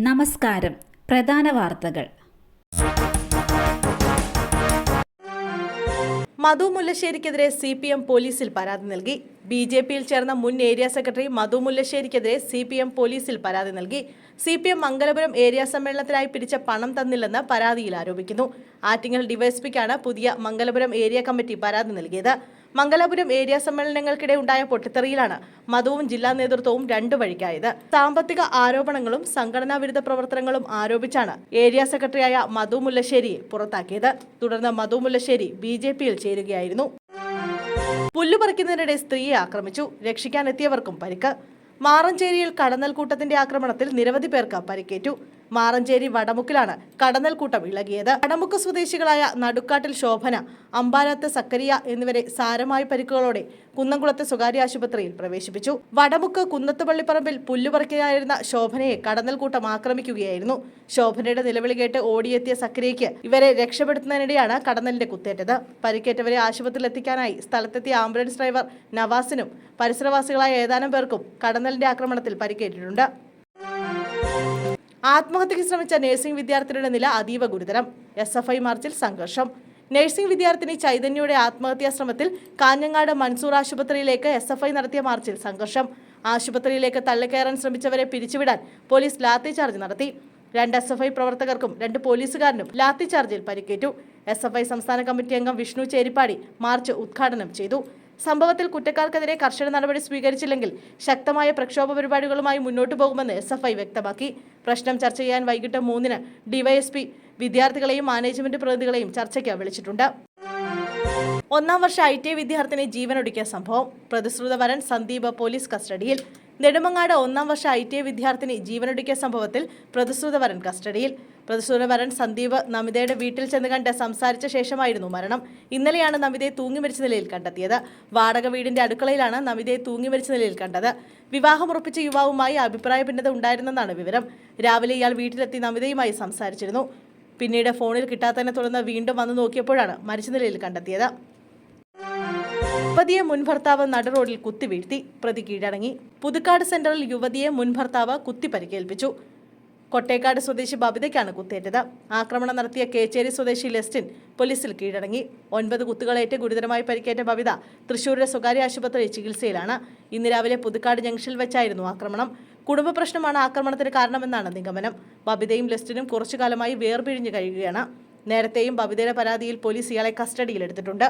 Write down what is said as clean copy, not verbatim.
നമസ്കാരം. പ്രധാന വാർത്തകൾ. മധു മുല്ലശ്ശേരിക്കെതിരെ CPM പോലീസിൽ പരാതി നൽകി. BJPയിൽ ചേർന്ന മുൻ ഏരിയ സെക്രട്ടറി മധു മുല്ലശ്ശേരിക്കെതിരെ CPM പോലീസിൽ പരാതി നൽകി. CPM മംഗലപുരം ഏരിയ സമ്മേളനത്തിനായി പിരിച്ച പണം തന്നില്ലെന്ന് പരാതിയിൽ ആരോപിക്കുന്നു. ആറ്റിങ്ങൽ ഡിവൈഎസ്പിക്കാണ് പുതിയ മംഗലപുരം ഏരിയ കമ്മിറ്റി പരാതി നൽകിയത്. മംഗലാപുരം ഏരിയ സമ്മേളനങ്ങൾക്കിടെ ഉണ്ടായ പൊട്ടിത്തെറിയിലാണ് മധുവും ജില്ലാ നേതൃത്വവും രണ്ടു വഴിക്കായത്. സാമ്പത്തിക ആരോപണങ്ങളും സംഘടനാ വിരുദ്ധ പ്രവർത്തനങ്ങളും ആരോപിച്ചാണ് ഏരിയ സെക്രട്ടറിയായ മധു മുല്ലശ്ശേരിയെ പുറത്താക്കിയത്. തുടർന്ന് മധു മുല്ലശ്ശേരി BJPയിൽ ചേരുകയായിരുന്നു. പുല്ലുപറിക്കുന്നതിനിടെ സ്ത്രീയെ ആക്രമിച്ചു. രക്ഷിക്കാനെത്തിയവർക്കും പരിക്ക്. മാറഞ്ചേരിയിൽ കടന്നൽക്കൂട്ടത്തിന്റെ ആക്രമണത്തിൽ നിരവധി പേർക്ക് പരിക്കേറ്റു. മാറഞ്ചേരി വടമുക്കിലാണ് കടന്നൽക്കൂട്ടം ഇളകിയത്. വടമുക്ക് സ്വദേശികളായ നടുക്കാട്ടിൽ ശോഭന, അമ്പാലത്ത് സക്കരിയ എന്നിവരെ സാരമായ പരിക്കുകളോടെ കുന്നംകുളത്തെ സ്വകാര്യ ആശുപത്രിയിൽ പ്രവേശിപ്പിച്ചു. വടമുക്ക് കുന്നത്തുപള്ളിപ്പറമ്പിൽ പുല്ലുപറിക്കുകയായിരുന്ന ശോഭനയെ കടന്നൽക്കൂട്ടം ആക്രമിക്കുകയായിരുന്നു. ശോഭനയുടെ നിലവിളി കേട്ട് ഓടിയെത്തിയ സക്കരിയയ്ക്ക് ഇവരെ രക്ഷപ്പെടുത്തുന്നതിനിടെയാണ് കടന്നലിന്റെ കുത്തേറ്റത്. പരിക്കേറ്റവരെ ആശുപത്രിയിൽ എത്തിക്കാനായി സ്ഥലത്തെത്തിയ ആംബുലൻസ് ഡ്രൈവർ നവാസിനും പരിസരവാസികളായ ഏതാനും പേർക്കും കടന്നലിന്റെ ആക്രമണത്തിൽ പരിക്കേറ്റിട്ടുണ്ട്. ആത്മഹത്യയ്ക്ക് ശ്രമിച്ച നഴ്സിംഗ് വിദ്യാർത്ഥിനിയുടെ നില അതീവ ഗുരുതരം. SFI മാർച്ചിൽ സംഘർഷം. നഴ്സിംഗ് വിദ്യാർത്ഥിനി ചൈതന്യയുടെ ആത്മഹത്യാ ശ്രമത്തിൽ കാഞ്ഞങ്ങാട് മൻസൂർ ആശുപത്രിയിലേക്ക് SFI നടത്തിയ മാർച്ചിൽ സംഘർഷം. ആശുപത്രിയിലേക്ക് തള്ളിക്കയറാൻ ശ്രമിച്ചവരെ പിരിച്ചുവിടാൻ പോലീസ് ലാത്തിചാർജ് നടത്തി. 2 SFI പ്രവർത്തകർക്കും 2 പോലീസുകാരനും ലാത്തിചാർജിൽ പരിക്കേറ്റു. SFI സംസ്ഥാന കമ്മിറ്റി അംഗം വിഷ്ണു ചേരിപ്പാടി മാർച്ച് ഉദ്ഘാടനം ചെയ്തു. സംഭവത്തിൽ കുറ്റക്കാർക്കെതിരെ കർശന നടപടി സ്വീകരിച്ചില്ലെങ്കിൽ ശക്തമായ പ്രക്ഷോഭ പരിപാടികളുമായി മുന്നോട്ടു പോകുമെന്ന് SFI വ്യക്തമാക്കി. പ്രശ്നം ചർച്ച ചെയ്യാൻ വൈകിട്ട് 3-ന് DYSP വിദ്യാർത്ഥികളെയും മാനേജ്മെന്റ് പ്രതിനിധികളെയും ചർച്ചയ്ക്ക് വിളിച്ചിട്ടുണ്ട്. 1-ാം വർഷ ITI വിദ്യാർത്ഥിനി ജീവനൊടുക്കിയ സംഭവം. പ്രതിശ്രുത വരൻ സന്ദീപ് പോലീസ് കസ്റ്റഡിയിൽ. നെടുമങ്ങാട് 1-ാം വർഷ ITI വിദ്യാർത്ഥിനി ജീവനൊടുക്കിയ സംഭവത്തിൽ പ്രതിശ്രുത വരൻ കസ്റ്റഡിയിൽ. പ്രതിശ്രുത വരൻ സന്ദീപ് നമിതയുടെ വീട്ടിൽ ചെന്ന് കണ്ട് സംസാരിച്ച ശേഷമായിരുന്നു മരണം. ഇന്നലെയാണ് നമിതയെ തൂങ്ങിമരിച്ച നിലയിൽ കണ്ടെത്തിയത്. വാടക വീടിന്റെ അടുക്കളയിലാണ് നമിതയെ തൂങ്ങിമരിച്ച നിലയിൽ കണ്ടത്. വിവാഹമുറപ്പിച്ച യുവാവുമായി അഭിപ്രായ ഭിന്നത ഉണ്ടായിരുന്നെന്നാണ് വിവരം. രാവിലെ ഇയാൾ വീട്ടിലെത്തി നമിതയുമായി സംസാരിച്ചിരുന്നു. പിന്നീട് ഫോണിൽ കിട്ടാത്തതിനെ തുടർന്ന് വീണ്ടും വന്നു നോക്കിയപ്പോഴാണ് മരിച്ച നിലയിൽ കണ്ടെത്തിയത്. യുവതിയെ മുൻ ഭർത്താവ് നടു റോഡിൽ കുത്തി വീഴ്ത്തി. പ്രതി കീഴടങ്ങി. പുതുക്കാട് സെന്ററിൽ യുവതിയെ മുൻ ഭർത്താവ് കുത്തി പരിക്കേൽപ്പിച്ചു. കൊട്ടേക്കാട് സ്വദേശി ബബിതയ്ക്കാണ് കുത്തേറ്റത്. ആക്രമണം നടത്തിയ കേച്ചേരി സ്വദേശി ലെസ്റ്റിൻ പോലീസിൽ കീഴടങ്ങി. 9 കുത്തുകളേറ്റ് ഗുരുതരമായി പരിക്കേറ്റ ബബിത തൃശൂരിലെ സ്വകാര്യ ആശുപത്രിയിൽ ചികിത്സയിലാണ്. ഇന്ന് രാവിലെ പുതുക്കാട് ജംഗ്ഷനിൽ വെച്ചായിരുന്നു ആക്രമണം. കുടുംബ പ്രശ്നമാണ് ആക്രമണത്തിന് കാരണമെന്നാണ് നിഗമനം. ബബിതയും ലെസ്റ്റിനും കുറച്ചുകാലമായി വേർപിരിഞ്ഞു കഴിയുകയാണ്. നേരത്തെയും ബബിതയുടെ പരാതിയിൽ പോലീസ് ഇയാളെ കസ്റ്റഡിയിലെടുത്തിട്ടുണ്ട്.